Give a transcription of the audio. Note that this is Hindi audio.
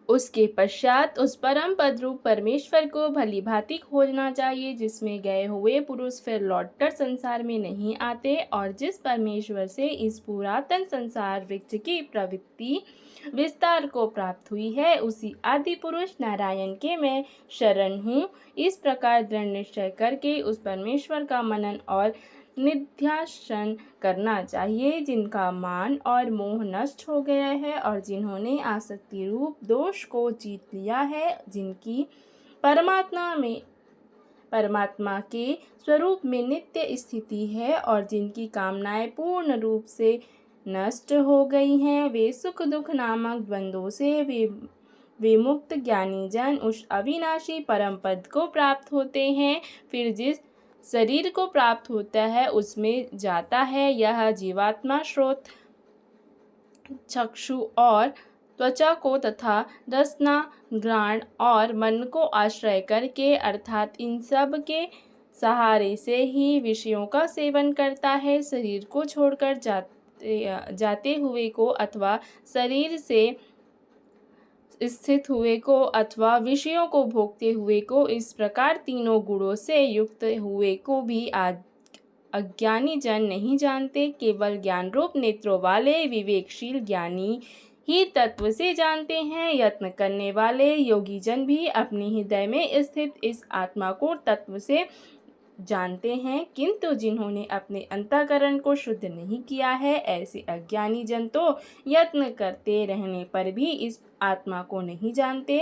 उसके पश्चात उस परम पद रूप परमेश्वर को भली भांति खोजना चाहिए, जिसमें गए हुए पुरुष फिर लौटकर संसार में नहीं आते, और जिस परमेश्वर से इस पुरातन संसार वृक्ष की प्रवृत्ति विस्तार को प्राप्त हुई है, उसी आदि पुरुष नारायण के मैं शरण हूँ। इस प्रकार दृढ़ निश्चय करके उस परमेश्वर का मनन और निध्यासन करना चाहिए, जिनका मान और मोह नष्ट हो गया है और जिन्होंने आसक्ति रूप दोष को जीत लिया है, जिनकी परमात्मा के स्वरूप में नित्य स्थिति है और जिनकी कामनाएं पूर्ण रूप से नष्ट हो गई हैं, वे सुख दुख नामक द्वंद्वों से विमुक्त ज्ञानी जन उस अविनाशी परम पद को प्राप्त होते हैं। फिर जिस शरीर को प्राप्त होता है उसमें जाता है। यह जीवात्मा श्रोत, चक्षु और त्वचा को तथा रसना, घ्राण और मन को आश्रय करके अर्थात इन सब के सहारे से ही विषयों का सेवन करता है। शरीर को छोड़कर जाते हुए को अथवा शरीर से स्थित हुए को अथवा विषयों को भोगते हुए को, इस प्रकार तीनों गुणों से युक्त हुए को भी अज्ञानी जन नहीं जानते। केवल ज्ञान रूप नेत्रों वाले विवेकशील ज्ञानी ही तत्व से जानते हैं। यत्न करने वाले योगी जन भी अपने हृदय में स्थित इस आत्मा को तत्व से जानते हैं, किंतु जिन्होंने अपने अंतःकरण को शुद्ध नहीं किया है, ऐसे अज्ञानी जन तो यत्न करते रहने पर भी इस आत्मा को नहीं जानते।